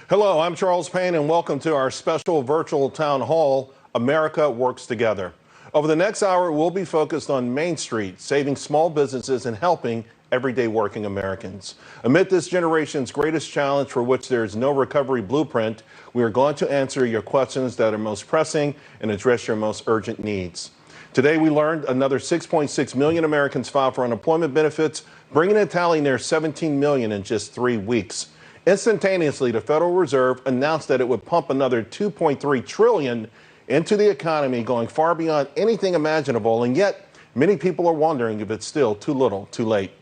Hello, I'm Charles Payne, and welcome to our special virtual town hall, America Works Together. Over the next hour, we'll be focused on Main Street, saving small businesses and helping everyday working Americans. Amid this generation's greatest challenge for which there is no recovery blueprint, we are going to answer your questions that are most pressing and address your most urgent needs. Today, we learned another 6.6 million Americans filed for unemployment benefits, bringing the tally near 17 million in just 3 weeks. Instantaneously, the Federal Reserve announced that it would pump another $2.3 trillion into the economy, going far beyond anything imaginable, and yet many people are wondering if it's still too little, too late.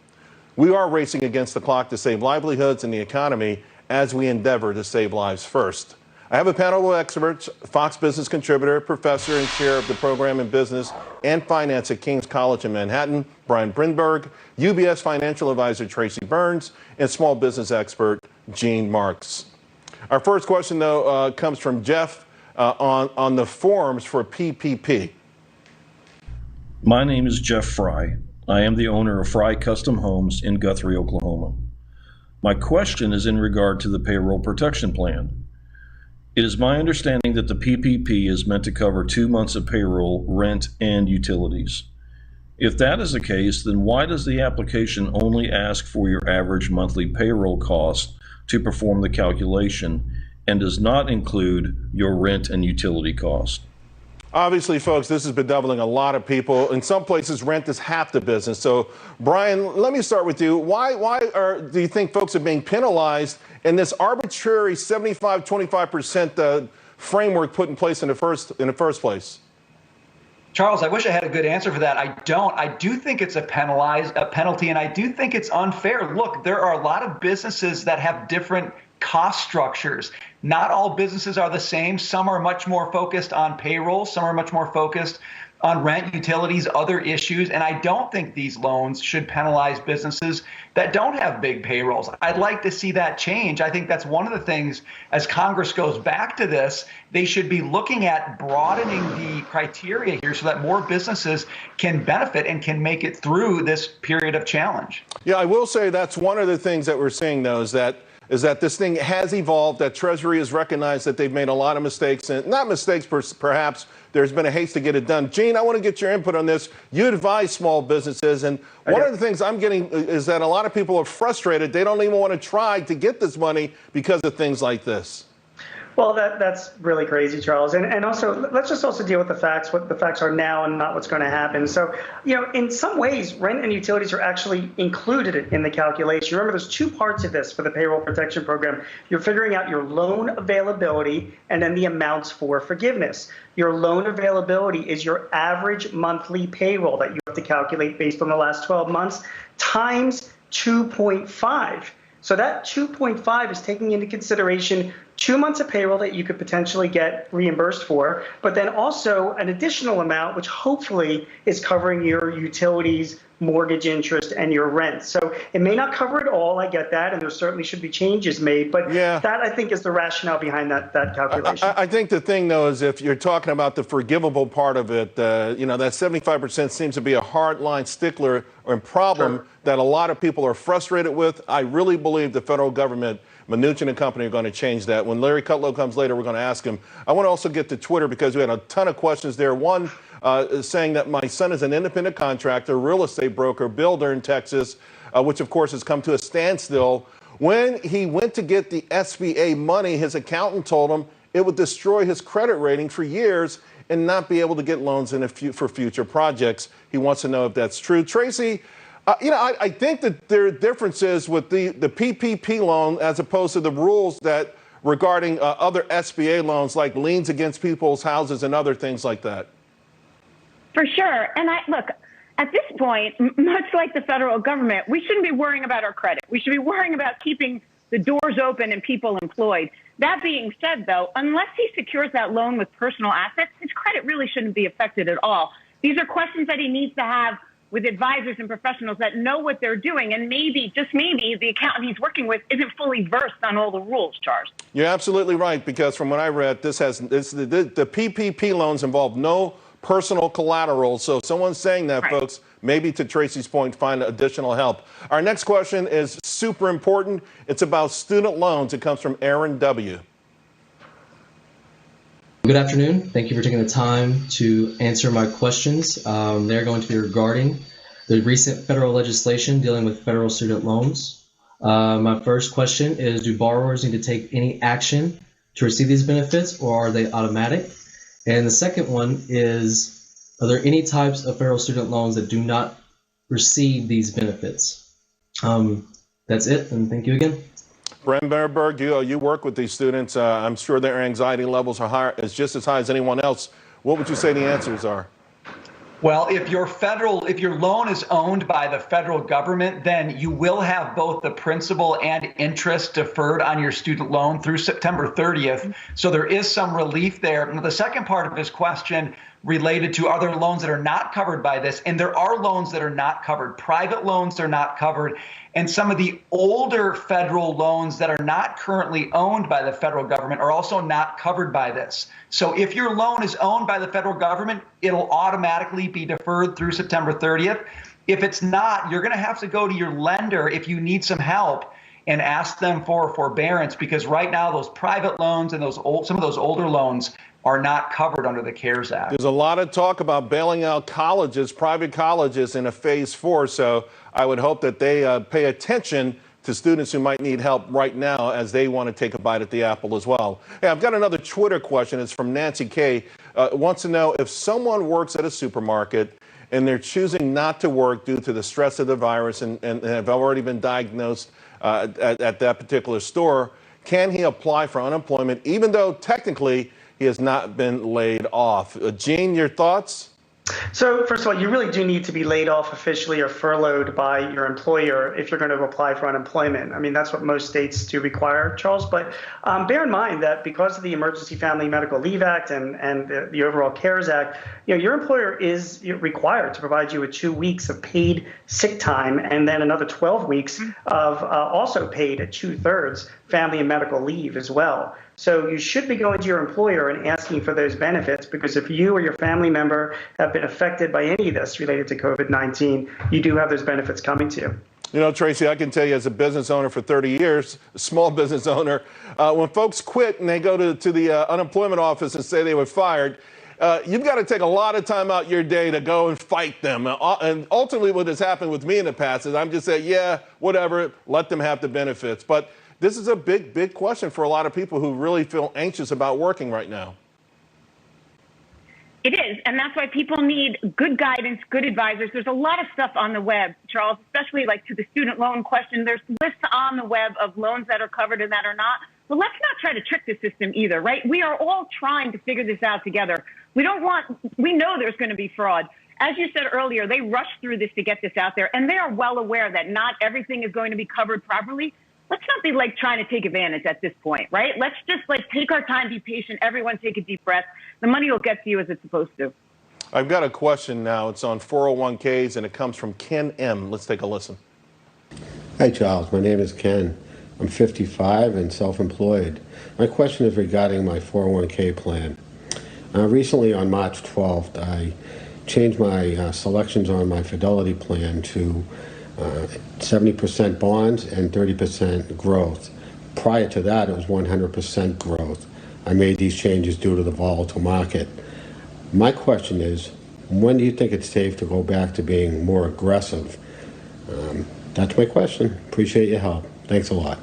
We are racing against the clock to save livelihoods and the economy as we endeavor to save lives first. I have a panel of experts: Fox Business contributor, professor and chair of the program in business and finance at King's College in Manhattan, Brian Brenberg, UBS financial advisor Tracy Byrnes, and small business expert Gene Marks. Our first question, though, comes from Jeff on the forms for PPP. My name is Jeff Fry. I am the owner of Fry Custom Homes in Guthrie, Oklahoma. My question is in regard to the Payroll Protection Plan. It is my understanding that the PPP is meant to cover 2 months of payroll, rent, and utilities. If that is the case, then why does the application only ask for your average monthly payroll cost to perform the calculation and does not include your rent and utility cost? Obviously, folks, this has bedeviling a lot of people. In some places, rent is half the business. So, Brian, let me start with you. Why do you think folks are being penalized in this arbitrary 75-25% framework put in place in the first place? Charles, I wish I had a good answer for that. I don't. I do think it's a penalty, and I do think it's unfair. Look, there are a lot of businesses that have different cost structures. Not all businesses are the same. Some are much more focused on payroll. Some are much more focused on rent, utilities, other issues. And I don't think these loans should penalize businesses that don't have big payrolls. I'd like to see that change. I think that's one of the things, as Congress goes back to this, they should be looking at broadening the criteria here so that more businesses can benefit and can make it through this period of challenge. Yeah, I will say that's one of the things that we're seeing, though, is that this thing has evolved, that Treasury has recognized that they've made a lot of mistakes, and not mistakes, perhaps. There's been a haste to get it done. Gene, I want to get your input on this. You advise small businesses, and one of the things I'm getting is that a lot of people are frustrated. They don't even want to try to get this money because of things like this. Well, that's really crazy, Charles. And also, let's just also deal with the facts, what the facts are now and not what's going to happen. So, in some ways, rent and utilities are actually included in the calculation. Remember, there's two parts of this for the Payroll Protection Program. You're figuring out your loan availability and then the amounts for forgiveness. Your loan availability is your average monthly payroll that you have to calculate based on the last 12 months times 2.5. So that 2.5 is taking into consideration 2 months of payroll that you could potentially get reimbursed for, but then also an additional amount, which hopefully is covering your utilities, mortgage interest, and your rent. So it may not cover it all, I get that, and there certainly should be changes made, but that, I think, is the rationale behind that calculation. I think the thing, though, is if you're talking about the forgivable part of it, that 75% seems to be a hard-line stickler or problem that a lot of people are frustrated with. I really believe the federal government, Mnuchin and company, are going to change that. When Larry Kudlow comes later, we're going to ask him. I want to also get to Twitter because we had a ton of questions there. One saying that my son is an independent contractor, real estate broker, builder in Texas, which, of course, has come to a standstill. When he went to get the SBA money, his accountant told him it would destroy his credit rating for years and not be able to get loans for future projects. He wants to know if that's true. Tracy, I think that there are differences with the PPP loan as opposed to the rules that regarding other SBA loans, like liens against people's houses and other things like that. For sure. And look, at this point, much like the federal government, we shouldn't be worrying about our credit. We should be worrying about keeping the doors open and people employed. That being said, though, unless he secures that loan with personal assets, his credit really shouldn't be affected at all. These are questions that he needs to have with advisors and professionals that know what they're doing. And maybe, just maybe, the accountant he's working with isn't fully versed on all the rules, Charles. You're absolutely right, because from what I read, the PPP loans involve no personal collateral. So if someone's saying that, folks, maybe to Tracy's point, find additional help. Our next question is super important. It's about student loans. It comes from Aaron W. Good afternoon. Thank you for taking the time to answer my questions. They're going to be regarding the recent federal legislation dealing with federal student loans. My first question is, do borrowers need to take any action to receive these benefits, or are they automatic? And the second one is, are there any types of federal student loans that do not receive these benefits? That's it, and thank you again. Brian Brenberg, you work with these students. I'm sure their anxiety levels are high, is just as high as anyone else. What would you say the answers are? Well, if your loan is owned by the federal government, then you will have both the principal and interest deferred on your student loan through September 30th. So there is some relief there. And the second part of his question related to other loans that are not covered by this, and there are loans that are not covered. Private loans are not covered, and some of the older federal loans that are not currently owned by the federal government are also not covered by this. So if your loan is owned by the federal government, it'll automatically be deferred through September 30th. If it's not, you're going to have to go to your lender if you need some help and ask them for forbearance, because right now those private loans and some of those older loans are not covered under the CARES Act. There's a lot of talk about bailing out colleges, private colleges, in a phase 4. So I would hope that they pay attention to students who might need help right now as they want to take a bite at the apple as well. Hey, I've got another Twitter question. It's from Nancy K. Wants to know if someone works at a supermarket and they're choosing not to work due to the stress of the virus and have already been diagnosed at that particular store, can he apply for unemployment even though technically he has not been laid off? Gene, your thoughts? So first of all, you really do need to be laid off officially or furloughed by your employer if you're going to apply for unemployment. I mean, that's what most states do require, Charles. But bear in mind that because of the Emergency Family Medical Leave Act and the overall CARES Act, your employer is required to provide you with 2 weeks of paid sick time and then another 12 weeks of also paid at 2/3 family and medical leave as well. So you should be going to your employer and asking for those benefits, because if you or your family member have been affected by any of this related to COVID-19, you do have those benefits coming to you. You know, Tracy, I can tell you as a business owner for 30 years, a small business owner, when folks quit and they go to the unemployment office and say they were fired, you've got to take a lot of time out your day to go and fight them. And ultimately what has happened with me in the past is I'm just saying, yeah, whatever, let them have the benefits. But this is a big, big question for a lot of people who really feel anxious about working right now. It is, and that's why people need good guidance, good advisors. There's a lot of stuff on the web, Charles, especially like to the student loan question. There's lists on the web of loans that are covered and that are not. But let's not try to trick the system either, right? We are all trying to figure this out together. We know there's going to be fraud. As you said earlier, they rushed through this to get this out there, and they are well aware that not everything is going to be covered properly. Let's not be like trying to take advantage at this point, right? Let's just like take our time, be patient. Everyone take a deep breath. The money will get to you as it's supposed to. I've got a question now. It's on 401ks and it comes from Ken M. Let's take a listen. Hi, Charles. My name is Ken. I'm 55 and self-employed. My question is regarding my 401k plan. Recently on March 12th, I changed my selections on my Fidelity plan to 70% bonds and 30% growth. Prior to that, it was 100% growth. I made these changes due to the volatile market. My question is, when do you think it's safe to go back to being more aggressive? That's my question. Appreciate your help. Thanks a lot.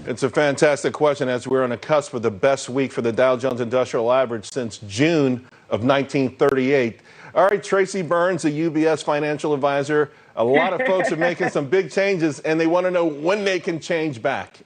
It's a fantastic question as we're on the cusp of the best week for the Dow Jones Industrial Average since June of 1938. All right, Tracy Byrnes, a UBS financial advisor. A lot of folks are making some big changes, and they want to know when they can change back.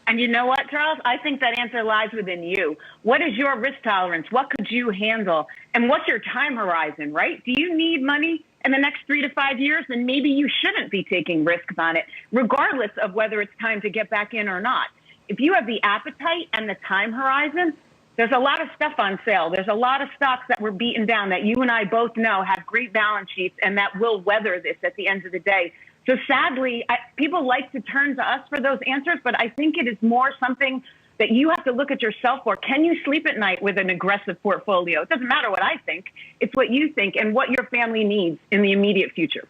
And you know what, Charles? I think that answer lies within you. What is your risk tolerance? What could you handle? And what's your time horizon, right? Do you need money in the next 3 to 5 years? Then maybe you shouldn't be taking risks on it, regardless of whether it's time to get back in or not. If you have the appetite and the time horizon, there's a lot of stuff on sale. There's a lot of stocks that were beaten down that you and I both know have great balance sheets and that will weather this at the end of the day. So sadly, people like to turn to us for those answers, but I think it is more something that you have to look at yourself for. Can you sleep at night with an aggressive portfolio? It doesn't matter what I think. It's what you think and what your family needs in the immediate future.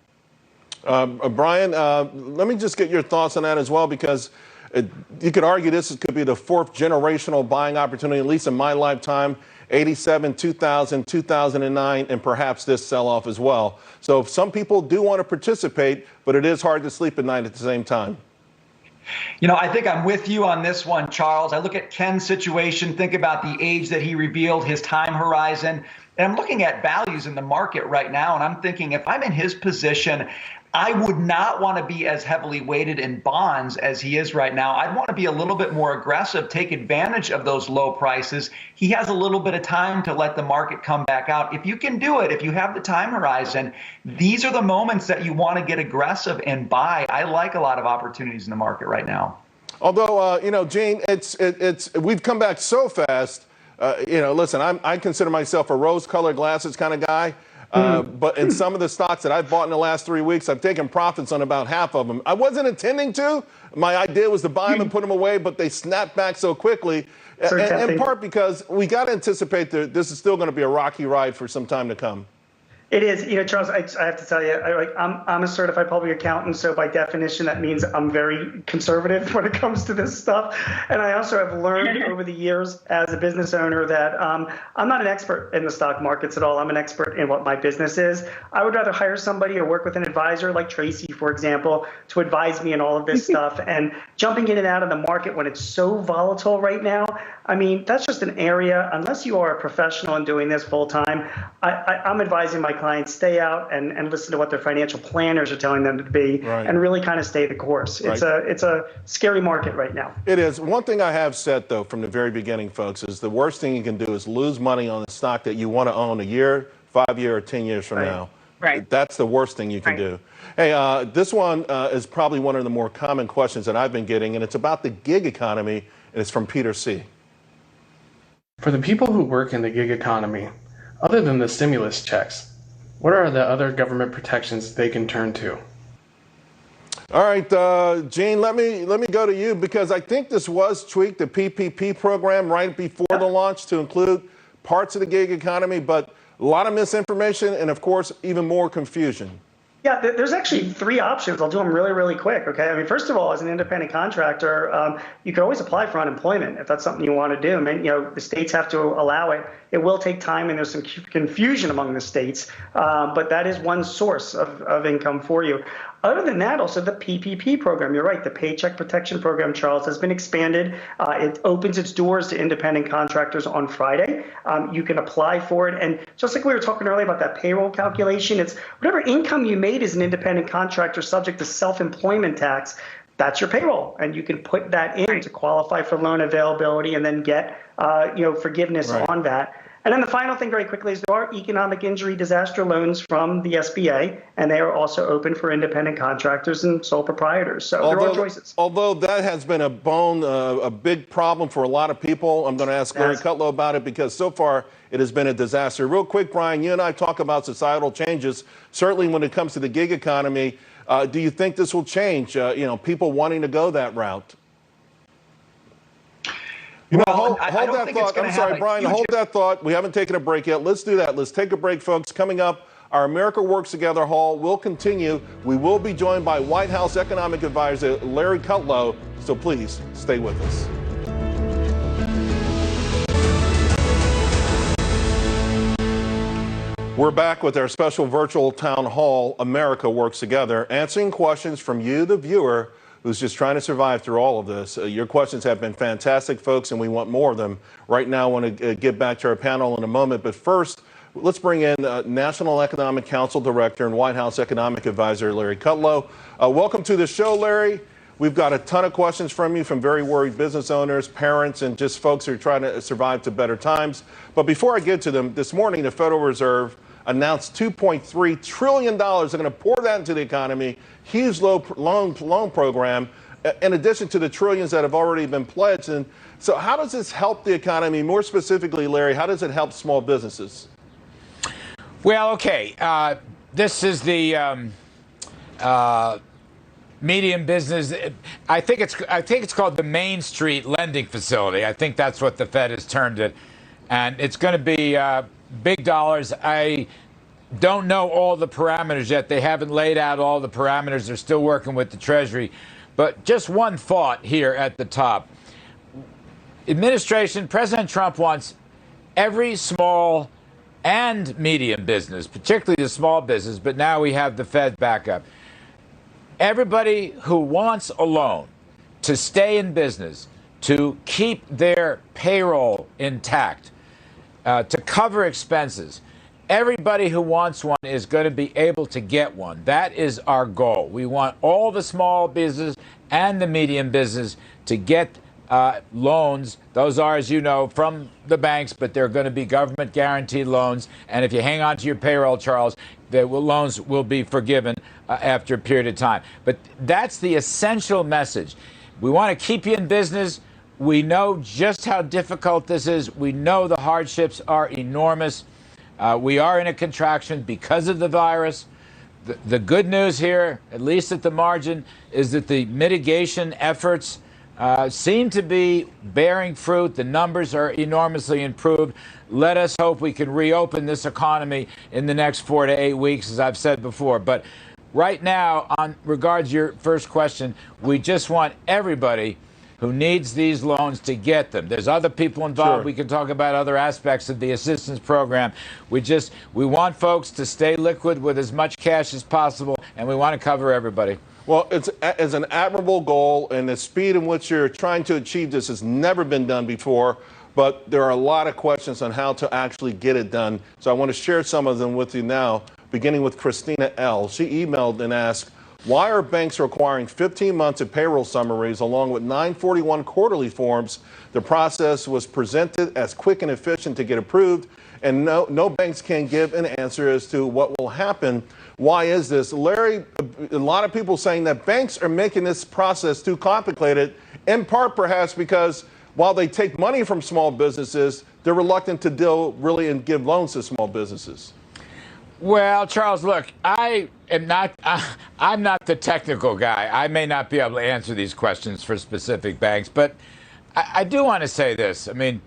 Brian, let me just get your thoughts on that as well, because you could argue this could be the fourth generational buying opportunity, at least in my lifetime, 87, 2000, 2009, and perhaps this sell-off as well. So some people do want to participate, but it is hard to sleep at night at the same time. You know, I think I'm with you on this one, Charles. I look at Ken's situation, think about the age that he revealed, his time horizon, and I'm looking at values in the market right now, and I'm thinking if I'm in his position, I would not want to be as heavily weighted in bonds as he is right now. I'd want to be a little bit more aggressive, take advantage of those low prices. He has a little bit of time to let the market come back out. If you can do it, if you have the time horizon, these are the moments that you want to get aggressive and buy. I like a lot of opportunities in the market right now. Although, you know, Gene, we've come back so fast. You know, listen, I consider myself a rose-colored glasses kind of guy. But in some of the stocks that I've bought in the last 3 weeks, I've taken profits on about half of them. I wasn't intending to. My idea was to buy them and put them away, but they snapped back so quickly. And in part because we got to anticipate that this is still going to be a rocky ride for some time to come. It is. You know, Charles, I have to tell you, I'm a certified public accountant, so by definition, that means I'm very conservative when it comes to this stuff. And I also have learned over the years as a business owner that I'm not an expert in the stock markets at all. I'm an expert in what my business is. I would rather hire somebody or work with an advisor like Tracy, for example, to advise me in all of this stuff. And jumping in and out of the market when it's so volatile right now, I mean, that's just an area, unless you are a professional and doing this full time, I'm advising my clients stay out and listen to what their financial planners are telling them to be, and really kind of stay the course. It's a scary market right now. It is. One thing I have said, though, from the very beginning, folks, is the worst thing you can do is lose money on a stock that you want to own a year, 5 years, or 10 years from now. That's the worst thing you can do. Hey, this one is probably one of the more common questions that I've been getting, and it's about the gig economy, and it's from Peter C. For the people who work in the gig economy, other than the stimulus checks, what are the other government protections they can turn to? All right, Gene, let me go to you, because I think this was tweaked, the PPP program, right before the launch to include parts of the gig economy, but a lot of misinformation and, of course, even more confusion. Yeah, there's actually three options. I'll do them really, really quick, okay? I mean, first of all, as an independent contractor, you can always apply for unemployment if that's something you want to do. I mean, you know, the states have to allow it. It will take time, and there's some confusion among the states, but that is one source of income for you. Other than that, also the PPP program. You're right, the Paycheck Protection Program, Charles, has been expanded. It opens its doors to independent contractors on Friday. You can apply for it. And just like we were talking earlier about that payroll calculation, it's whatever income you made as an independent contractor subject to self-employment tax, that's your payroll. And you can put that in to qualify for loan availability and then get forgiveness on that. And then the final thing very quickly is there are economic injury disaster loans from the SBA, and they are also open for independent contractors and sole proprietors. So there are choices. Although that has been a big problem for a lot of people, I'm going to ask Larry Kudlow about it, because so far it has been a disaster. Real quick, Brian, you and I talk about societal changes. Certainly when it comes to the gig economy, do you think this will change, people wanting to go that route? Hold that thought. I'm sorry, Brian, hold that thought. We haven't taken a break yet. Let's do that. Let's take a break, folks. Coming up, our America Works Together Hall will continue. We will be joined by White House Economic Advisor Larry Kudlow, so please stay with us. We're back with our special virtual town hall, America Works Together, answering questions from you, the viewer, who's just trying to survive through all of this. Your questions have been fantastic, folks, and we want more of them. Right now, I want to get back to our panel in a moment. But first, let's bring in National Economic Council Director and White House Economic Advisor Larry Kudlow. Welcome to the show, Larry. We've got a ton of questions from you from very worried business owners, parents, and just folks who are trying to survive to better times. But before I get to them, this morning, the Federal Reserve announced $2.3 trillion. They're going to pour that into the economy. Huge loan program, in addition to the trillions that have already been pledged. And so how does this help the economy? More specifically, Larry, how does it help small businesses? Well, okay. This is the medium business. I think it's called the Main Street Lending Facility. I think that's what the Fed has termed it, and it's going to be big dollars. I don't know all the parameters yet. They haven't laid out all the parameters. They're still working with the Treasury. But just one thought here at the top. President Trump wants every small and medium business, particularly the small business, but now we have the Fed backup. Everybody who wants a loan to stay in business, to keep their payroll intact, to cover expenses, everybody who wants one is going to be able to get one. That is our goal. We want all the small business and the medium business to get loans. Those are, as you know, from the banks, but they're going to be government guaranteed loans. And if you hang on to your payroll, Charles, the loans will be forgiven after a period of time. But that's the essential message. We want to keep you in business. We know just how difficult this is. We know the hardships are enormous. We are in a contraction because of the virus. The good news here, at least at the margin, is that the mitigation efforts seem to be bearing fruit. The numbers are enormously improved. Let us hope we can reopen this economy in the next 4 to 8 weeks, as I've said before. But right now, on regards to your first question, we just want everybody who needs these loans to get them. There's other people involved. Sure. We can talk about other aspects of the assistance program. We want folks to stay liquid with as much cash as possible, and we want to cover everybody. Well, it's an admirable goal, and the speed in which you're trying to achieve this has never been done before, but there are a lot of questions on how to actually get it done. So I want to share some of them with you now, beginning with Christina L. She emailed and asked, why are banks requiring 15 months of payroll summaries along with 941 quarterly forms? The process was presented as quick and efficient to get approved, and no banks can give an answer as to what will happen. Why is this? Larry, a lot of people saying that banks are making this process too complicated, in part perhaps because while they take money from small businesses, they're reluctant to deal really and give loans to small businesses. Well, Charles, look, I'm not the technical guy. I may not be able to answer these questions for specific banks, but I do want to say this. I mean,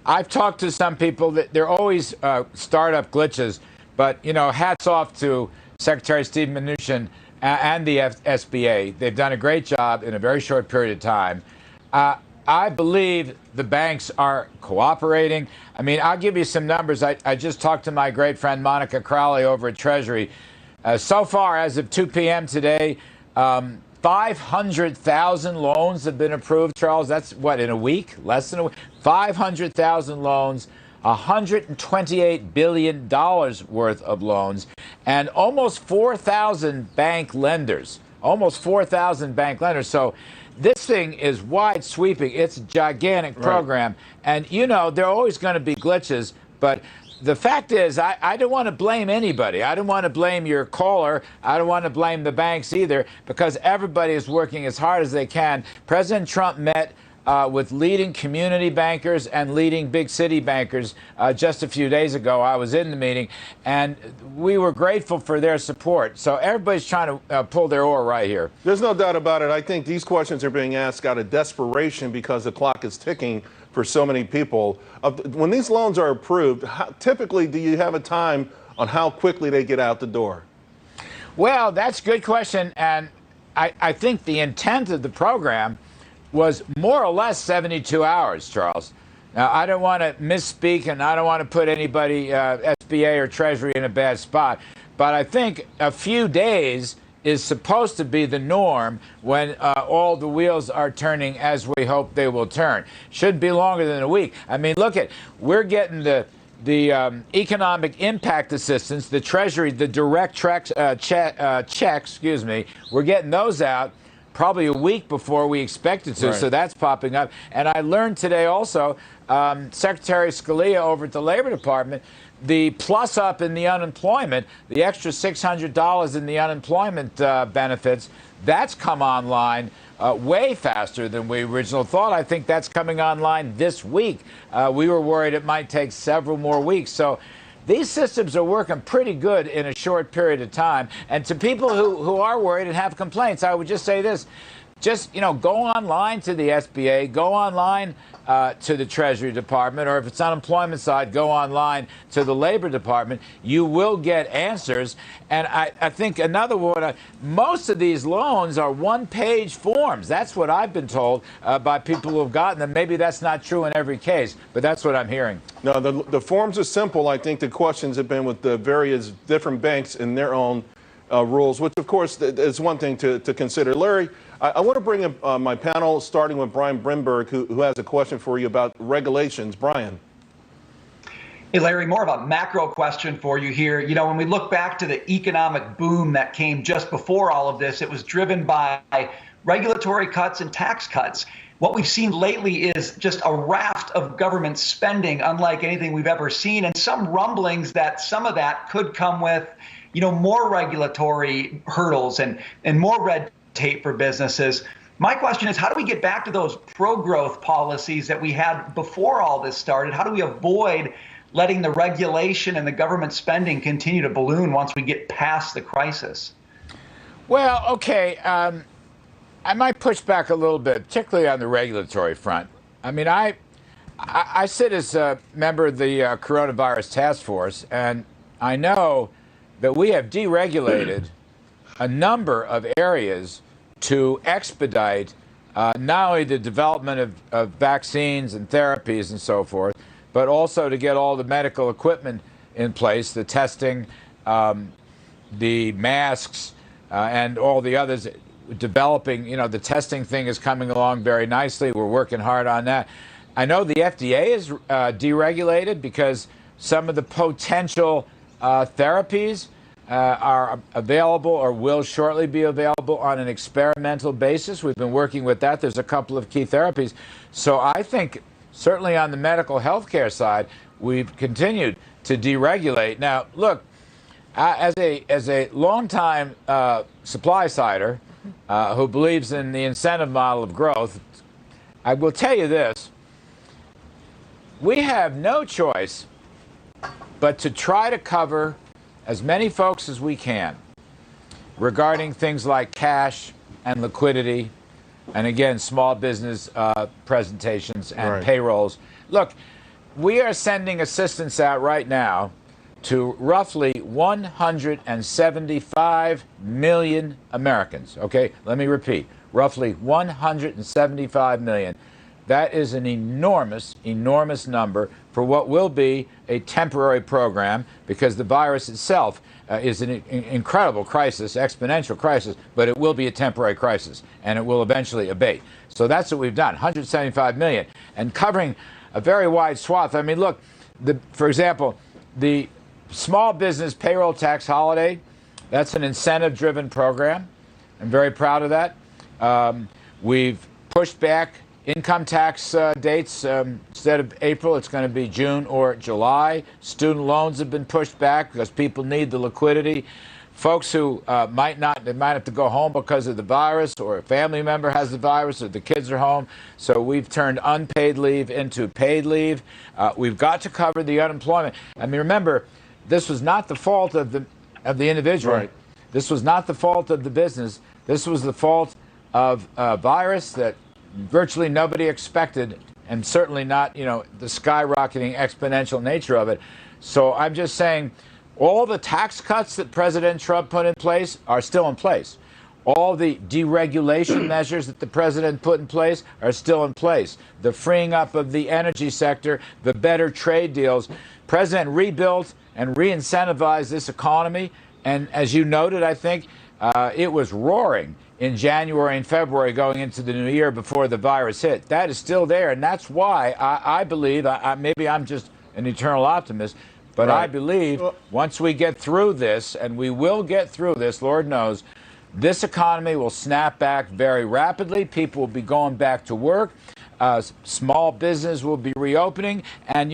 I've talked to some people that there are always startup glitches, but, hats off to Secretary Steve Mnuchin and the SBA. They've done a great job in a very short period of time. I believe the banks are cooperating. I mean, I'll give you some numbers. I just talked to my great friend Monica Crowley over at Treasury. So far, as of 2 p.m. today, 500,000 loans have been approved, Charles. That's what, in a week? Less than a week? 500,000 loans, $128 billion worth of loans, and almost 4,000 bank lenders. Almost 4,000 bank lenders. So this thing is wide sweeping. It's a gigantic program. Right. And, there are always going to be glitches. But the fact is, I don't want to blame anybody. I don't want to blame your caller. I don't want to blame the banks either, because everybody is working as hard as they can. President Trump met with leading community bankers and leading big city bankers just a few days ago. I was in the meeting, and we were grateful for their support. So everybody's trying to pull their oar right here. There's no doubt about it. I think these questions are being asked out of desperation because the clock is ticking for so many people. When these loans are approved, typically do you have a time on how quickly they get out the door? Well, that's a good question. And I think the intent of the program was more or less 72 hours, Charles. Now, I don't want to misspeak, and I don't want to put anybody, SBA or Treasury, in a bad spot. But I think a few days is supposed to be the norm when all the wheels are turning as we hope they will turn. Should be longer than a week. I mean, we're getting the economic impact assistance, the Treasury, the direct checks, we're getting those out probably a week before we expected to, right. So that's popping up. And I learned today also, Secretary Scalia over at the Labor Department, the plus up in the unemployment, the extra $600 in the unemployment benefits, that's come online way faster than we originally thought. I think that's coming online this week. We were worried it might take several more weeks. So these systems are working pretty good in a short period of time. And to people who are worried and have complaints, I would just say this. Just, go online to the SBA, go online to the Treasury Department, or if it's unemployment side, go online to the Labor Department. You will get answers. And I think another one, most of these loans are one-page forms. That's what I've been told by people who have gotten them. Maybe that's not true in every case, but that's what I'm hearing. No, the forms are simple. I think the questions have been with the various different banks in their own rules, which, of course, is one thing to consider. Larry, I want to bring in my panel, starting with Brian Brenberg, who has a question for you about regulations. Brian. Hey, Larry, more of a macro question for you here. When we look back to the economic boom that came just before all of this, it was driven by regulatory cuts and tax cuts. What we've seen lately is just a raft of government spending, unlike anything we've ever seen, and some rumblings that some of that could come with more regulatory hurdles and more red tape for businesses. My question is, how do we get back to those pro-growth policies that we had before all this started? How do we avoid letting the regulation and the government spending continue to balloon once we get past the crisis? Well, okay, I might push back a little bit, particularly on the regulatory front. I mean, I sit as a member of the coronavirus task force, and I know that we have deregulated a number of areas to expedite not only the development of vaccines and therapies and so forth, but also to get all the medical equipment in place, the testing, the masks, and all the others. Developing, the testing thing is coming along very nicely. We're working hard on that. I know the FDA is deregulated because some of the potential therapies are available or will shortly be available on an experimental basis. We've been working with that. There's a couple of key therapies. So I think certainly on the medical healthcare side, we've continued to deregulate. Now, look, as a longtime supply-sider who believes in the incentive model of growth, I will tell you this. We have no choice but to try to cover as many folks as we can regarding things like cash and liquidity, and again, small business presentations and payrolls. Look, we are sending assistance out right now to roughly 175 million Americans. Okay, let me repeat, roughly 175 million. That is an enormous, enormous number for what will be a temporary program, because the virus itself is an incredible crisis, exponential crisis, but it will be a temporary crisis, and it will eventually abate. So that's what we've done, 175 million, and covering a very wide swath. I mean, look, for example, the small business payroll tax holiday, that's an incentive-driven program. I'm very proud of that. We've pushed back income tax dates. Instead of April, it's going to be June or July. Student loans have been pushed back because people need the liquidity. Folks who might have to go home because of the virus, or a family member has the virus, or the kids are home. So we've turned unpaid leave into paid leave. We've got to cover the unemployment. I mean, remember, this was not the fault of the individual. Right. This was not the fault of the business. This was the fault of a virus that virtually nobody expected, and certainly not, the skyrocketing exponential nature of it. So I'm just saying, all the tax cuts that President Trump put in place are still in place. All the deregulation measures that the president put in place are still in place. The freeing up of the energy sector, the better trade deals. President rebuilt and re-incentivized this economy. And as you noted, I think it was roaring in January and February going into the new year before the virus hit. That is still there. And that's why I believe, maybe I'm just an eternal optimist, but I believe once we get through this, and we will get through this, Lord knows, this economy will snap back very rapidly. People will be going back to work. Small business will be reopening. And,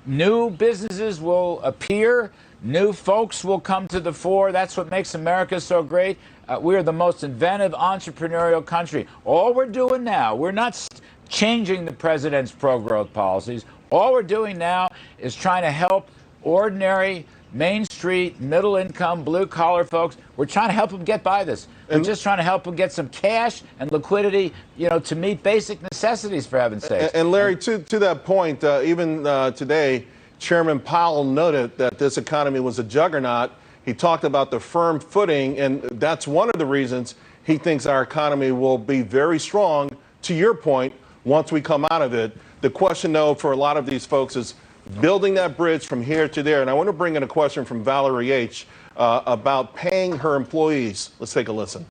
new businesses will appear. New folks will come to the fore. That's what makes America so great. We are the most inventive, entrepreneurial country. All we're doing now, we're not changing the president's pro-growth policies. All we're doing now is trying to help ordinary Main Street, middle income, blue collar folks. We're trying to help them get by this. We're just trying to help them get some cash and liquidity, to meet basic necessities, for heaven's sake. And Larry, to that point, even today, Chairman Powell noted that this economy was a juggernaut. He talked about the firm footing, and that's one of the reasons he thinks our economy will be very strong, to your point, once we come out of it. The question, though, for a lot of these folks is building that bridge from here to there. And I want to bring in a question from Valerie H. About paying her employees. Let's take a listen.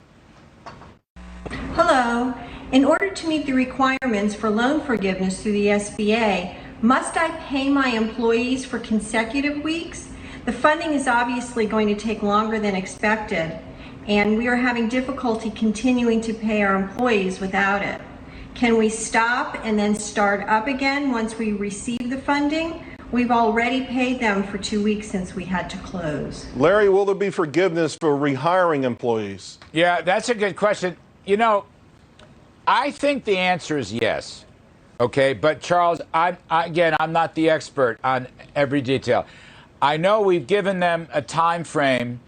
Hello. In order to meet the requirements for loan forgiveness through the SBA, must I pay my employees for consecutive weeks? The funding is obviously going to take longer than expected, and we are having difficulty continuing to pay our employees without it. Can we stop and then start up again once we receive the funding? We've already paid them for 2 weeks since we had to close. Larry, will there be forgiveness for rehiring employees? Yeah, that's a good question. I think the answer is yes. Okay, but Charles, I'm not the expert on every detail. I know we've given them a time frame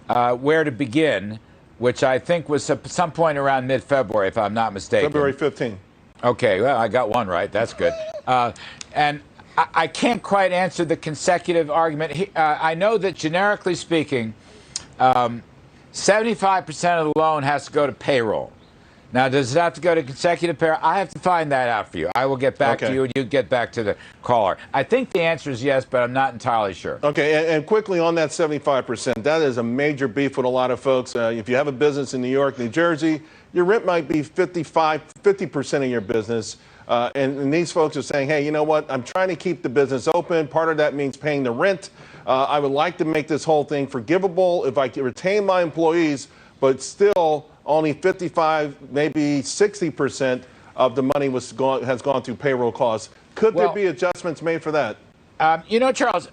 where to begin, which I think was some point around mid-February, if I'm not mistaken. February 15th. Okay, well, I got one right. That's good. And I can't quite answer the consecutive argument. I know that generically speaking, 75% of the loan has to go to payroll. Now, does it have to go to consecutive payroll? I have to find that out for you. I will get back to you, and you get back to the caller. I think the answer is yes, but I'm not entirely sure. Okay, and quickly on that 75%, that is a major beef with a lot of folks. If you have a business in New York, New Jersey, your rent might be 50% of your business. And these folks are saying, hey, you know what? I'm trying to keep the business open. Part of that means paying the rent. I would like to make this whole thing forgivable if I can retain my employees, but still only 55, maybe 60% of the money has gone through payroll costs. Could there be adjustments made for that? Charles,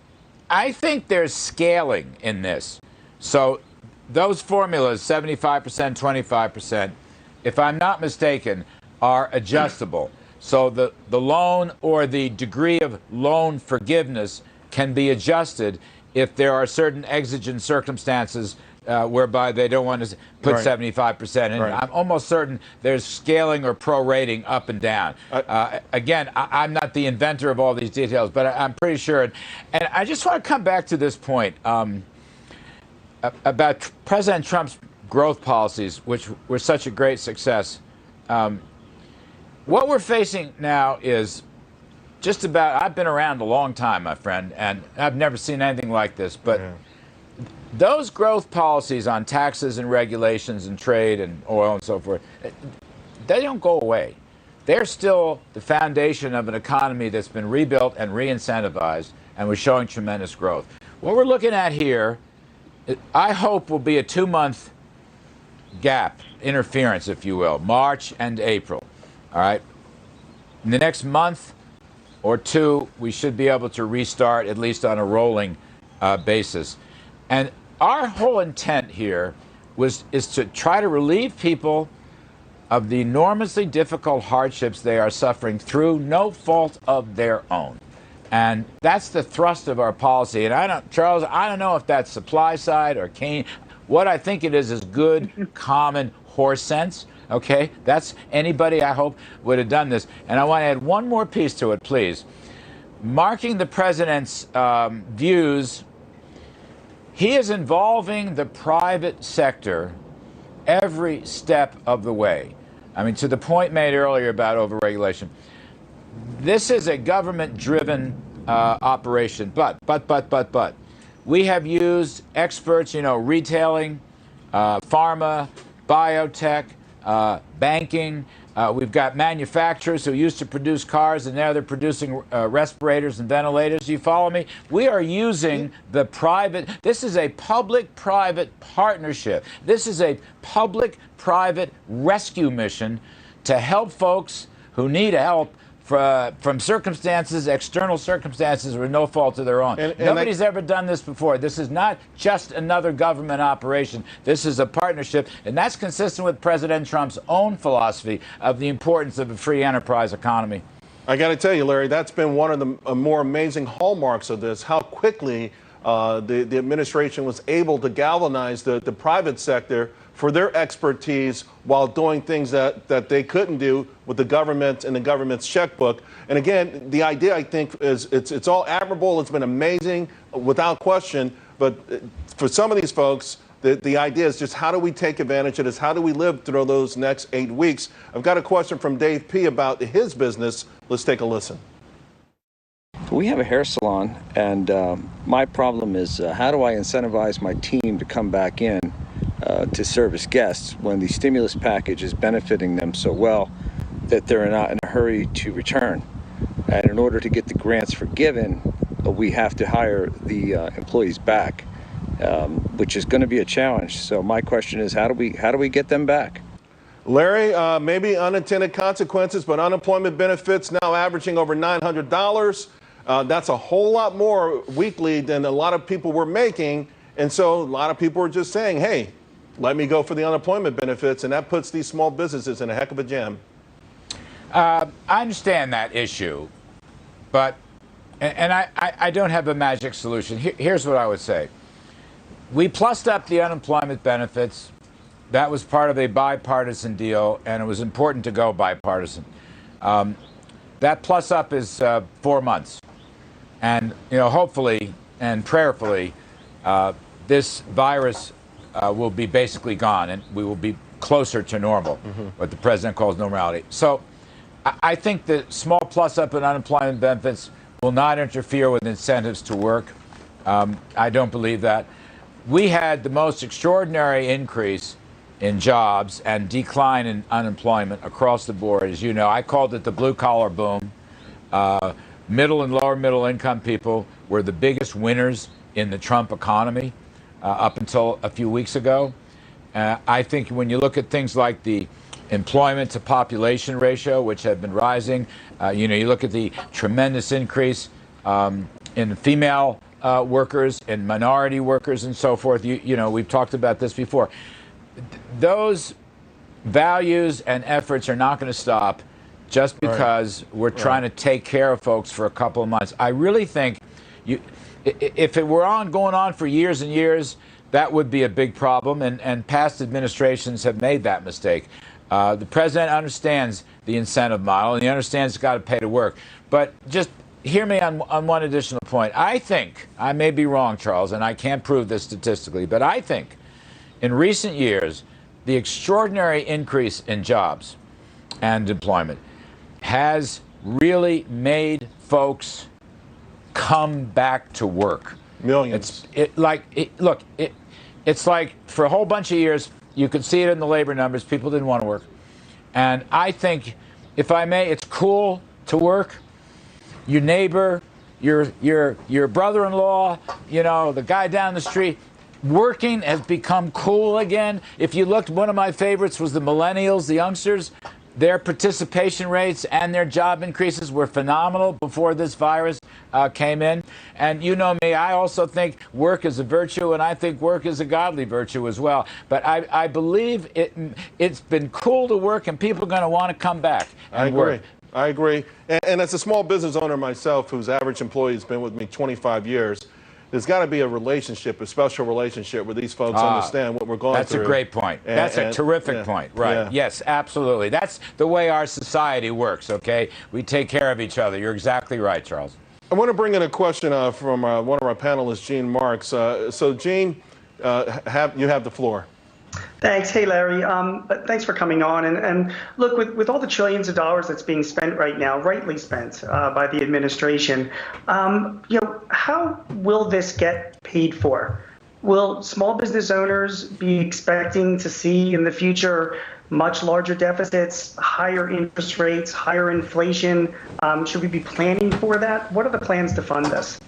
I think there's scaling in this. So those formulas, 75%, 25%, if I'm not mistaken, are adjustable. So the loan or the degree of loan forgiveness can be adjusted if there are certain exigent circumstances whereby they don't want to put 75% in. I'm almost certain there's scaling or prorating up and down. Again, I'm not the inventor of all these details, but I'm pretty sure. And I just want to come back to this point about President Trump's growth policies, which were such a great success. What we're facing now is just about, I've been around a long time, my friend, and I've never seen anything like this, but those growth policies on taxes and regulations and trade and oil and so forth, they don't go away. They're still the foundation of an economy that's been rebuilt and re-incentivized, and we're showing tremendous growth. What we're looking at here, I hope, will be a 2-month gap, interference, if you will, March and April. All right. In the next month or two, we should be able to restart, at least on a rolling basis. And our whole intent here is to try to relieve people of the enormously difficult hardships they are suffering through no fault of their own. And that's the thrust of our policy. And Charles, I don't know if that's supply side or Keynes. What I think it is good, common horse sense. Okay, that's anybody, I hope, would have done this. And I want to add one more piece to it, please. Marking the president's views, he is involving the private sector every step of the way. I mean, to the point made earlier about overregulation. This is a government-driven operation, but. We have used experts, retailing, pharma, biotech, banking. We've got manufacturers who used to produce cars, and now they're producing respirators and ventilators. You follow me? We are using the private. This is a public-private partnership. This is a public-private rescue mission to help folks who need help from circumstances, external circumstances, with no fault of their own. Nobody's ever done this before. This is not just another government operation. This is a partnership, and that's consistent with President Trump's own philosophy of the importance of a free enterprise economy. I got to tell you, Larry, that's been one of the more amazing hallmarks of this, how quickly the administration was able to galvanize the private sector for their expertise while doing things that they couldn't do with the government and the government's checkbook. And again, the idea, I think, is it's all admirable. It's been amazing, without question. But for some of these folks, the idea is just how do we take advantage of this? How do we live through those next 8 weeks? I've got a question from Dave P. about his business. Let's take a listen. We have a hair salon, and my problem is how do I incentivize my team to come back in to service guests when the stimulus package is benefiting them so well that they're not in a hurry to return. And in order to get the grants forgiven, we have to hire the employees back, which is going to be a challenge. So my question is, how do we get them back? Larry, maybe unintended consequences, but unemployment benefits now averaging over $900. That's a whole lot more weekly than a lot of people were making. And so a lot of people are just saying, hey, let me go for the unemployment benefits. And that puts these small businesses in a heck of a jam. I understand that issue, but, and I don't have a magic solution. Here's what I would say. We plussed up the unemployment benefits. That was part of a bipartisan deal, and it was important to go bipartisan. That plus up is 4 months. And, hopefully and prayerfully, this virus will be basically gone, and we will be closer to normal, what the president calls normality. So I think the small plus up in unemployment benefits will not interfere with incentives to work. I don't believe that. We had the most extraordinary increase in jobs and decline in unemployment across the board. As you know, I called it the blue-collar boom. Middle and lower middle income people were the biggest winners in the Trump economy up until a few weeks ago. I think when you look at things like the employment to population ratio, which have been rising, you look at the tremendous increase in female workers and minority workers and so forth. We've talked about this before. Those values and efforts are not going to stop just because we're trying to take care of folks for a couple of months. I really think if it were going on for years and years, that would be a big problem, and past administrations have made that mistake. The president understands the incentive model, and he understands it's got to pay to work. But just hear me on one additional point. I think, I may be wrong, Charles, and I can't prove this statistically, but I think in recent years, the extraordinary increase in jobs and employment has really made folks come back to work. Millions. It's like for a whole bunch of years, you could see it in the labor numbers. People didn't want to work. And I think, if I may, it's cool to work. Your neighbor, your brother-in-law, the guy down the street. Working has become cool again. If you looked, one of my favorites was the millennials, the youngsters. Their participation rates and their job increases were phenomenal before this virus came in. And you know me, I also think work is a virtue, and I think work is a godly virtue as well. But I believe it's been cool to work, and people are going to want to come back and work. I agree. And as a small business owner myself, whose average employee has been with me 25 years, there's got to be a relationship, a special relationship where these folks understand what we're going through. That's a great point. That's a terrific point. Right. Yeah. Yes, absolutely. That's the way our society works, okay? We take care of each other. You're exactly right, Charles. I want to bring in a question from one of our panelists, Gene Marks. So, Gene, you have the floor. Thanks. Hey, Larry. Thanks for coming on. And look, with all the trillions of dollars that's being spent right now, rightly spent by the administration, how will this get paid for? Will small business owners be expecting to see in the future much larger deficits, higher interest rates, higher inflation? Should we be planning for that? What are the plans to fund this?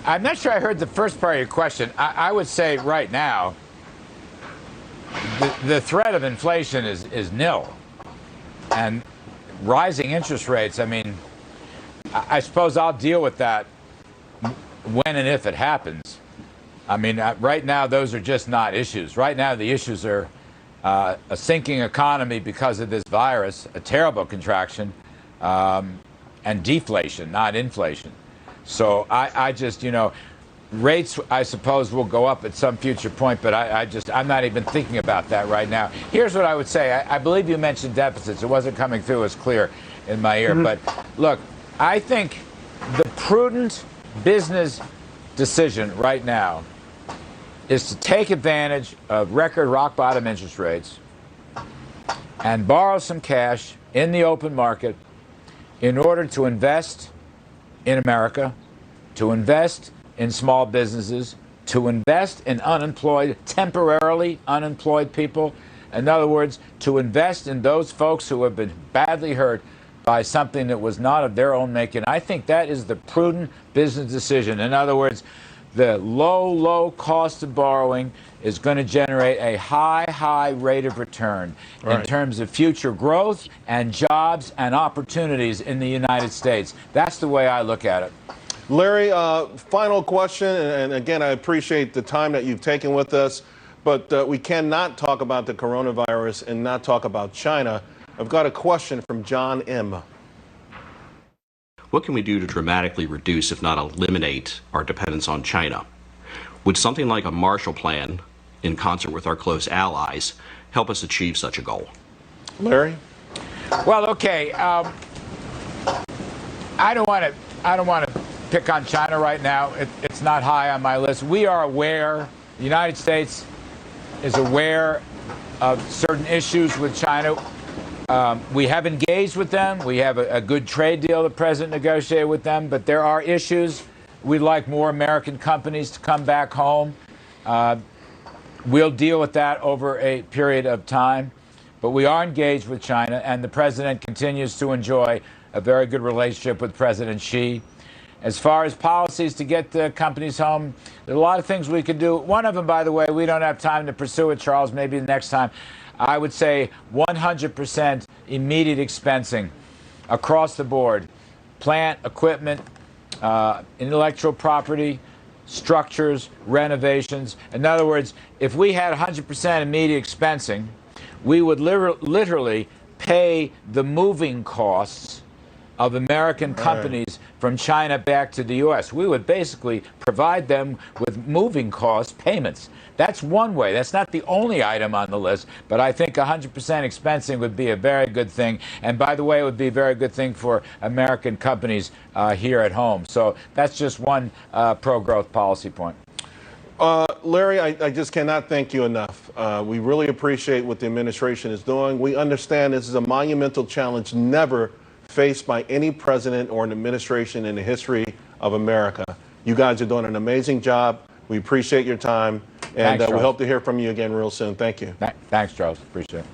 I'm not sure I heard the first part of your question. I would say right now, the threat of inflation is nil. And rising interest rates, I mean, I suppose I'll deal with that when and if it happens. I mean, right now, those are just not issues. Right now, the issues are a sinking economy because of this virus, a terrible contraction, and deflation, not inflation. So I just, rates, I suppose, will go up at some future point, but I'm not even thinking about that right now. Here's what I would say. I believe you mentioned deficits. It wasn't coming through as clear in my ear. But look, I think the prudent business decision right now is to take advantage of record rock bottom interest rates and borrow some cash in the open market in order to invest in America, to invest in small businesses, to invest in temporarily unemployed people. In other words, to invest in those folks who have been badly hurt by something that was not of their own making. I think that is the prudent business decision. In other words, the low cost of borrowing is going to generate a high rate of return in terms of future growth and jobs and opportunities in the United States. That's the way I look at it. Larry, final question, and again, I appreciate the time that you've taken with us, but we cannot talk about the coronavirus and not talk about China. I've got a question from John M. What can we do to dramatically reduce, if not eliminate, our dependence on China? Would something like a Marshall Plan, in concert with our close allies, help us achieve such a goal? Larry? Well, okay. I don't want to pick on China right now. It's not high on my list. We are aware, the United States is aware of certain issues with China. We have engaged with them. We have a good trade deal the president negotiated with them, but there are issues. We'd like more American companies to come back home. We'll deal with that over a period of time, but we are engaged with China, and the president continues to enjoy a very good relationship with President Xi. As far as policies to get the companies home, there are a lot of things we could do. One of them, by the way, we don't have time to pursue it, Charles, maybe the next time. I would say 100% immediate expensing across the board. Plant, equipment, intellectual property, structures, renovations. In other words, if we had 100% immediate expensing, we would literally pay the moving costs of American companies from China back to the U.S. We would basically provide them with moving cost payments. That's one way. That's not the only item on the list, but I think 100% expensing would be a very good thing. And by the way, it would be a very good thing for American companies here at home. So that's just one pro-growth policy point. Larry, I just cannot thank you enough. We really appreciate what the administration is doing. We understand this is a monumental challenge never faced by any president or an administration in the history of America. You guys are doing an amazing job. We appreciate your time, and we hope to hear from you again real soon. Thank you. Thanks, Charles. Appreciate it.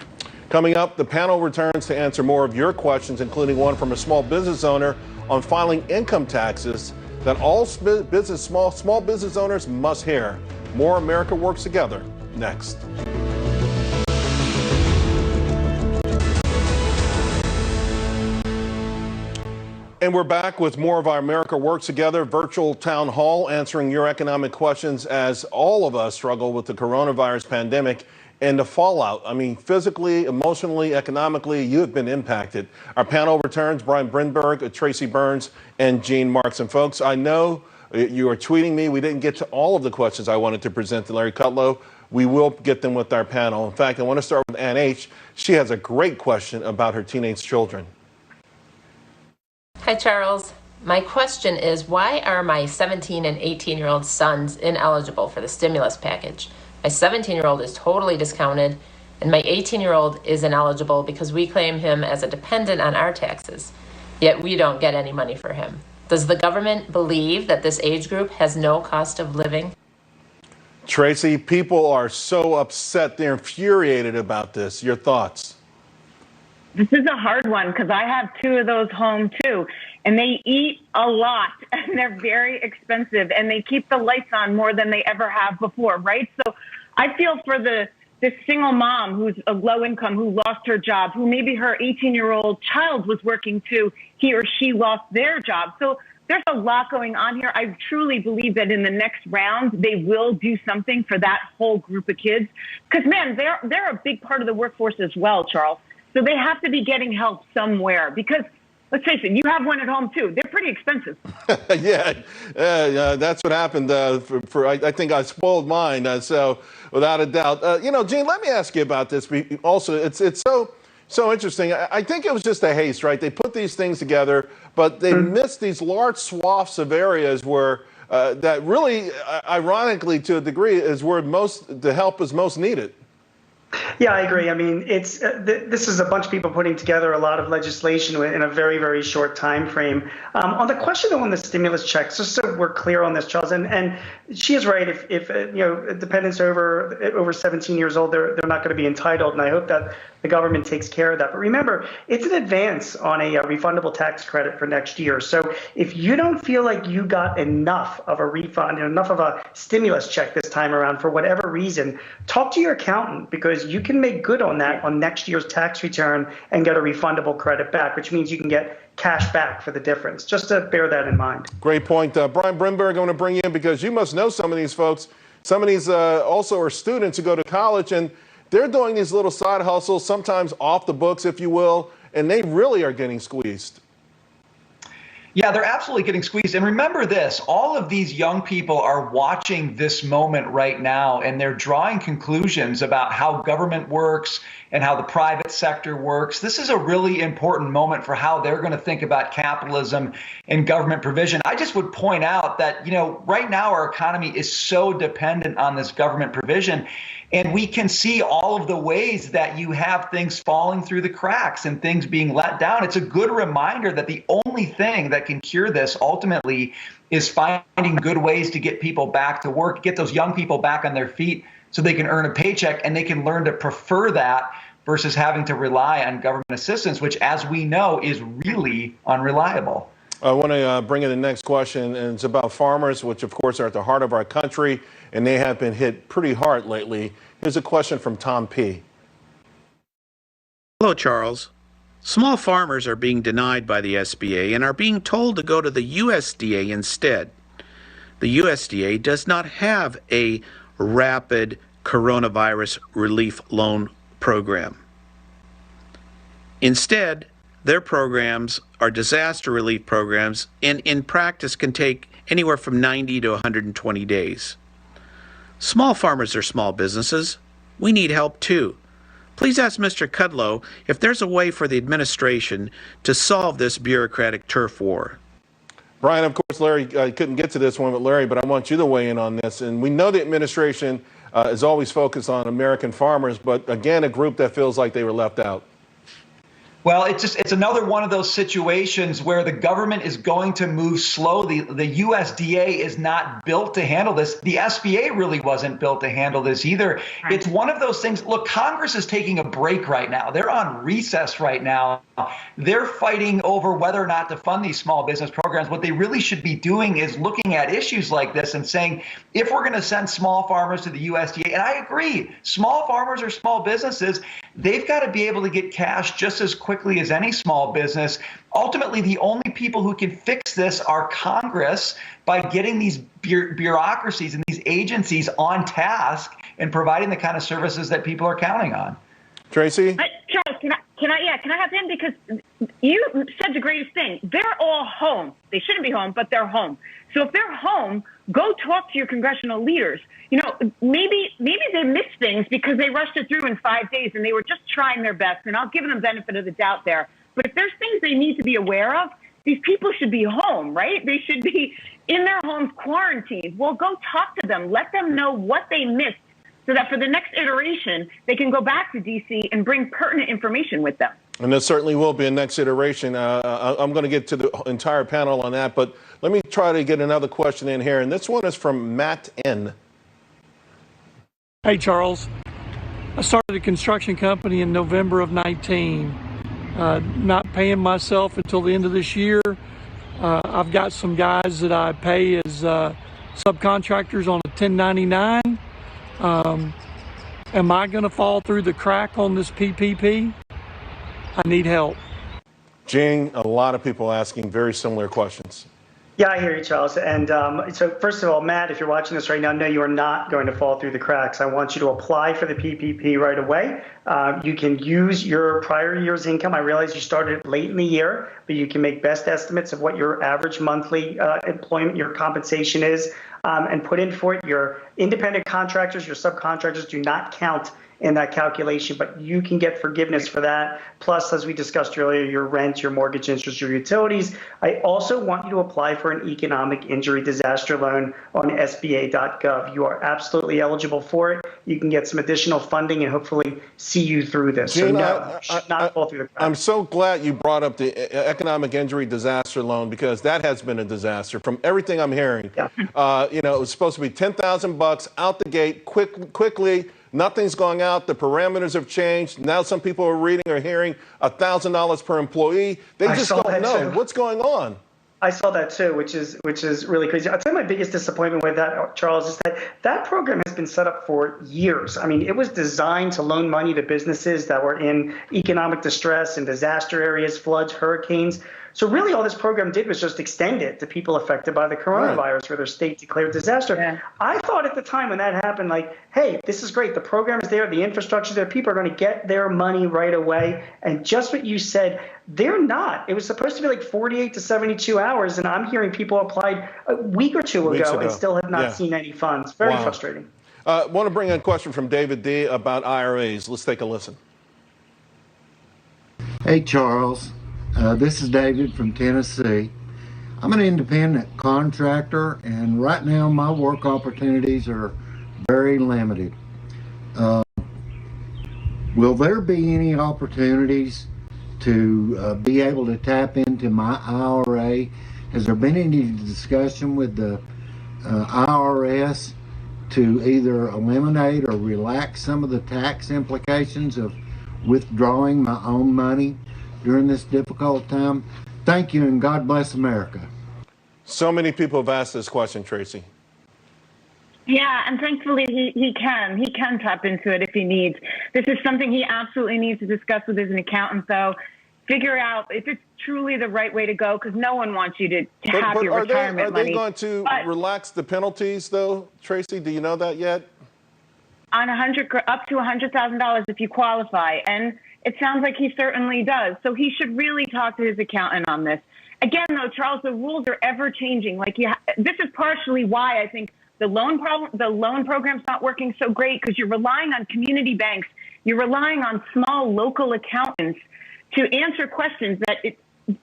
Coming up, the panel returns to answer more of your questions, including one from a small business owner on filing income taxes that all small business owners must hear. More America Works Together next. And we're back with more of our America Works Together virtual town hall, answering your economic questions as all of us struggle with the coronavirus pandemic and the fallout. I mean, physically, emotionally, economically, you have been impacted. Our panel returns, Brian Brenberg, Tracy Byrnes, and Gene Marks. And folks, I know you are tweeting me. We didn't get to all of the questions I wanted to present to Larry Kudlow. We will get them with our panel. In fact, I want to start with Ann H. She has a great question about her teenage children. Hi, Charles. My question is, why are my 17 and 18-year-old sons ineligible for the stimulus package? My 17-year-old is totally discounted, and my 18-year-old is ineligible because we claim him as a dependent on our taxes, yet we don't get any money for him. Does the government believe that this age group has no cost of living? Tracy, people are so upset. They're infuriated about this. Your thoughts? This is a hard one because I have two of those home too, and they eat a lot and they're very expensive and they keep the lights on more than they ever have before, right? So I feel for this single mom who's a low income, who lost her job, who maybe her 18-year-old child was working too, he or she lost their job. So there's a lot going on here. I truly believe that in the next round, they will do something for that whole group of kids because, man, they're a big part of the workforce as well, Charles. So they have to be getting help somewhere because Let's face it, you have one at home too. They're pretty expensive. Yeah, that's what happened. I think I spoiled mine. So without a doubt, Gene, let me ask you about this. Also, it's so interesting. I think it was just a haste, right? They put these things together, but they missed these large swaths of areas where that really, ironically, to a degree, is where the help is most needed. Yeah, I agree. I mean, this is a bunch of people putting together a lot of legislation in a very, very short time frame. On the question on the stimulus checks, just so we're clear on this, Charles, and she is right. If dependents over 17 years old, they're not going to be entitled, and I hope that the government takes care of that. But remember, it's an advance on a refundable tax credit for next year. So if you don't feel like you got enough of a refund, enough of a stimulus check this time around for whatever reason, talk to your accountant, because you can make good on that on next year's tax return and get a refundable credit back, which means you can get cash back for the difference. Just to bear that in mind. Great point. Brian Brenberg, I want to bring you in because you must know some of these folks. Some of these also are students who go to college, and they're doing these little side hustles, sometimes off the books, if you will, and they really are getting squeezed. Yeah, they're absolutely getting squeezed. And remember this, all of these young people are watching this moment right now, and they're drawing conclusions about how government works and how the private sector works. This is a really important moment for how they're going to think about capitalism and government provision. I just would point out that, right now our economy is so dependent on this government provision. And we can see all of the ways that you have things falling through the cracks and things being let down. It's a good reminder that the only thing that can cure this ultimately is finding good ways to get people back to work, get those young people back on their feet so they can earn a paycheck and they can learn to prefer that versus having to rely on government assistance, which, as we know, is really unreliable. I want to bring in the next question, and it's about farmers, which, of course, are at the heart of our country, and they have been hit pretty hard lately. Here's a question from Tom P. Hello, Charles. Small farmers are being denied by the SBA and are being told to go to the USDA instead. The USDA does not have a rapid coronavirus relief loan program. Instead, their programs are disaster relief programs and in practice can take anywhere from 90 to 120 days. Small farmers are small businesses. We need help too. Please ask Mr. Kudlow if there's a way for the administration to solve this bureaucratic turf war. Brian, of course, Larry couldn't get to this one, but Larry, I want you to weigh in on this. And we know the administration is always focused on American farmers, but again, a group that feels like they were left out. Well, it's another one of those situations where the government is going to move slowly. The USDA is not built to handle this. The SBA really wasn't built to handle this either. It's one of those things. Look, Congress is taking a break right now. They're on recess right now. They're fighting over whether or not to fund these small business programs. What they really should be doing is looking at issues like this and saying, if we're going to send small farmers to the USDA, and I agree, small farmers are small businesses, they've got to be able to get cash just as quickly as any small business. Ultimately, the only people who can fix this are Congress by getting these bureaucracies and these agencies on task and providing the kind of services that people are counting on. Tracy? Charles, can I hop in? Because you said the greatest thing. They're all home. They shouldn't be home, but they're home. So if they're home, go talk to your congressional leaders. Maybe they missed things because they rushed it through in 5 days and they were just trying their best. And I'll give them benefit of the doubt there. But if there's things they need to be aware of, these people should be home, right? They should be in their homes quarantined. Well, go talk to them. Let them know what they missed so that for the next iteration, they can go back to D.C. and bring pertinent information with them. And there certainly will be a next iteration. I'm going to get to the entire panel on that, but let me try to get another question in here. And this one is from Matt N. Hey, Charles. I started a construction company in November of 19. Not paying myself until the end of this year. I've got some guys that I pay as subcontractors on a 1099. Am I going to fall through the crack on this PPP? I need help. Gene, a lot of people asking very similar questions. Yeah, I hear you, Charles. And so first of all, Matt, if you're watching this right now, no, you are not going to fall through the cracks. I want you to apply for the PPP right away. You can use your prior year's income. I realize you started late in the year, but you can make best estimates of what your average monthly employment, your compensation is, and put in for it. Your independent contractors, your subcontractors do not count in that calculation, but you can get forgiveness for that. Plus, as we discussed earlier, your rent, your mortgage interest, your utilities. I also want you to apply for an economic injury disaster loan on SBA.gov. You are absolutely eligible for it. You can get some additional funding and hopefully see you through this. Gene, so no, you should not fall through the cracks. I'm so glad you brought up the economic injury disaster loan, because that has been a disaster. From everything I'm hearing, it was supposed to be $10,000 out the gate quickly. Nothing's going out. The parameters have changed. Now some people are reading or hearing $1,000 per employee. They just don't know what's going on. I saw that too, which is really crazy. I'll tell you my biggest disappointment with that, Charles, is that program has been set up for years. I mean, it was designed to loan money to businesses that were in economic distress in disaster areas, floods, hurricanes. So really all this program did was just extend it to people affected by the coronavirus, where their state declared disaster. Yeah. I thought at the time when that happened, like, hey, this is great. The program is there. The infrastructure is there. People are going to get their money right away. And just what you said, they're not. It was supposed to be like 48 to 72 hours. And I'm hearing people applied a week or two ago and still have not seen any funds. Very frustrating. I want to bring in a question from David D. about IRAs. Let's take a listen. Hey, Charles. This is David from Tennessee. I'm an independent contractor, and right now my work opportunities are very limited. Will there be any opportunities to be able to tap into my IRA? Has there been any discussion with the IRS to either eliminate or relax some of the tax implications of withdrawing my own money during this difficult time? Thank you, and God bless America. So many people have asked this question, Tracy. Yeah, and thankfully he can tap into it if he needs. This is something he absolutely needs to discuss with his accountant, though. Figure out if it's truly the right way to go, because no one wants you to have your retirement money. Are they going to relax the penalties, though, Tracy? Do you know that yet? On up to $100,000 if you qualify, and it sounds like he certainly does. So he should really talk to his accountant on this. Again, though, Charles, the rules are ever changing. This is partially why I think the loan program's not working so great, because you're relying on community banks, you're relying on small local accountants to answer questions that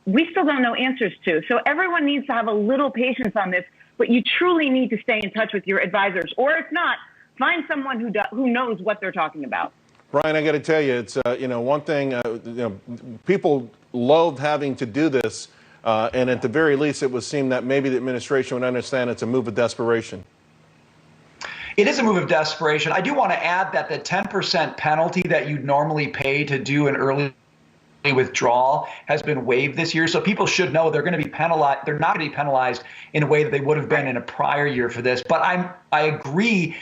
we still don't know answers to. So everyone needs to have a little patience on this, but you truly need to stay in touch with your advisors, or if not, find someone who knows what they're talking about. Brian, I got to tell you, it's one thing. People loathe having to do this, and at the very least, it would seem that maybe the administration would understand it's a move of desperation. It is a move of desperation. I do want to add that the 10% penalty that you'd normally pay to do an early withdrawal has been waived this year, so people should know they're going to be penalized. They're not going to be penalized in a way that they would have been in a prior year for this. But I agree.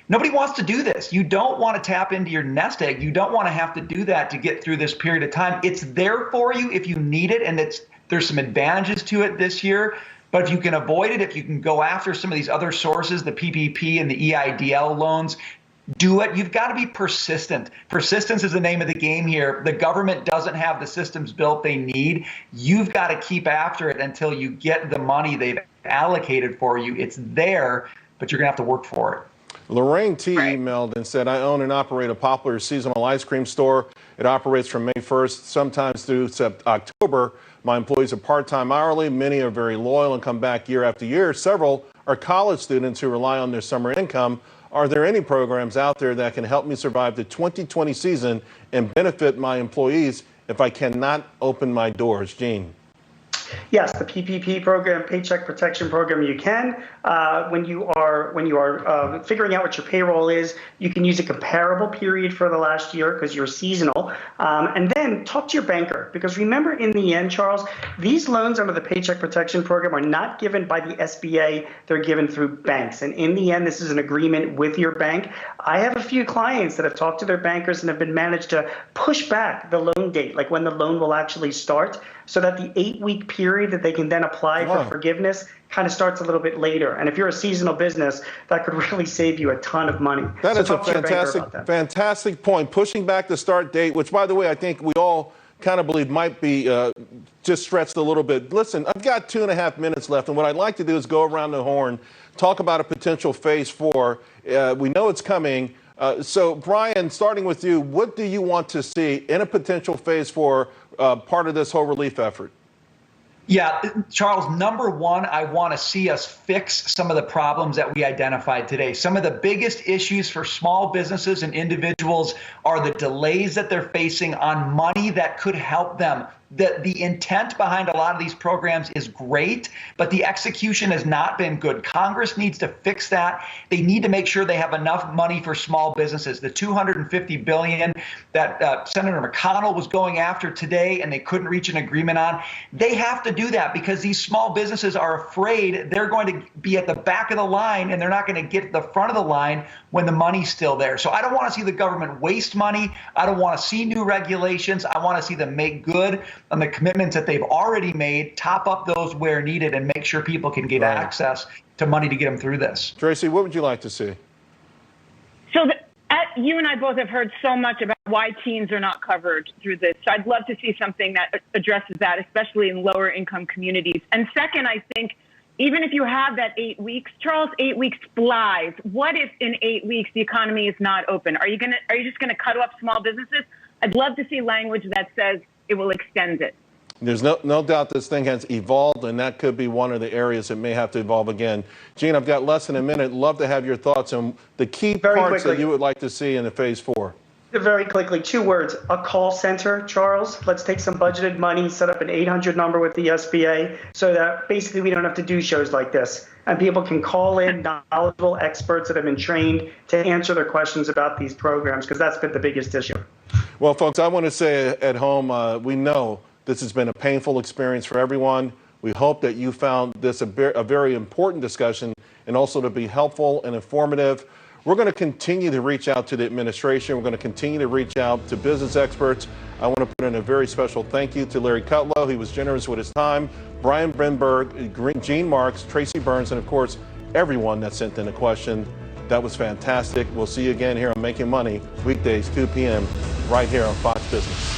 Nobody wants to do this. You don't want to tap into your nest egg. You don't want to have to do that to get through this period of time. It's there for you if you need it, and there's some advantages to it this year. But if you can avoid it, if you can go after some of these other sources, the PPP and the EIDL loans, do it. You've got to be persistent. Persistence is the name of the game here. The government doesn't have the systems built they need. You've got to keep after it until you get the money they've allocated for you. It's there, but you're going to have to work for it. Lorraine T. emailed and said, I own and operate a popular seasonal ice cream store. It operates from May 1st, sometimes through October. My employees are part-time hourly. Many are very loyal and come back year after year. Several are college students who rely on their summer income. Are there any programs out there that can help me survive the 2020 season and benefit my employees if I cannot open my doors? Gene. Yes, the PPP program, Paycheck Protection Program, you can. When you are figuring out what your payroll is, you can use a comparable period for the last year because you're seasonal. And then again, talk to your banker, because remember, in the end, Charles, these loans under the Paycheck Protection Program are not given by the SBA. They're given through banks. And in the end, this is an agreement with your bank. I have a few clients that have talked to their bankers and have been managed to push back the loan date, like when the loan will actually start, so that the 8-week period that they can then apply for forgiveness kind of starts a little bit later. And if you're a seasonal business, that could really save you a ton of money. That is a fantastic point. Pushing back the start date, which, by the way, I think we all kind of believe might be just stretched a little bit. Listen, I've got 2.5 minutes left, and what I'd like to do is go around the horn, talk about a potential phase 4. We know it's coming. So, Brian, starting with you, what do you want to see in a potential phase 4 part of this whole relief effort? Yeah, Charles, number one, I want to see us fix some of the problems that we identified today. Some of the biggest issues for small businesses and individuals are the delays that they're facing on money that could help them. The intent behind a lot of these programs is great, but the execution has not been good. Congress needs to fix that. They need to make sure they have enough money for small businesses. The $250 billion that Senator McConnell was going after today and they couldn't reach an agreement on, they have to do that because these small businesses are afraid they're going to be at the back of the line and they're not going to get to the front of the line when the money's still there. So I don't want to see the government waste money. I don't want to see new regulations. I want to see them make good on the commitments that they've already made, top up those where needed, and make sure people can get access to money to get them through this. Tracy, what would you like to see? So you and I both have heard so much about why teens are not covered through this. So I'd love to see something that addresses that, especially in lower income communities. And second, I think even if you have that 8 weeks, Charles, 8 weeks flies. What if in 8 weeks the economy is not open? Are you just gonna cut off small businesses? I'd love to see language that says it will extend it. There's no doubt this thing has evolved, and that could be one of the areas that may have to evolve again. Gene, I've got less than a minute. Love to have your thoughts on the key parts that you would like to see in the phase 4. Very quickly, 2 words, a call center, Charles. Let's take some budgeted money, set up an 800 number with the SBA so that basically we don't have to do shows like this. And people can call in knowledgeable experts that have been trained to answer their questions about these programs, because that's been the biggest issue. Well, folks, I want to say at home, we know this has been a painful experience for everyone. We hope that you found this a very important discussion and also to be helpful and informative. We're going to continue to reach out to the administration. We're going to continue to reach out to business experts. I want to put in a very special thank you to Larry Kudlow. He was generous with his time. Brian Brenberg, Gene Marks, Tracy Byrnes, and of course, everyone that sent in a question. That was fantastic. We'll see you again here on Making Money, weekdays, 2 p.m., right here on Fox Business.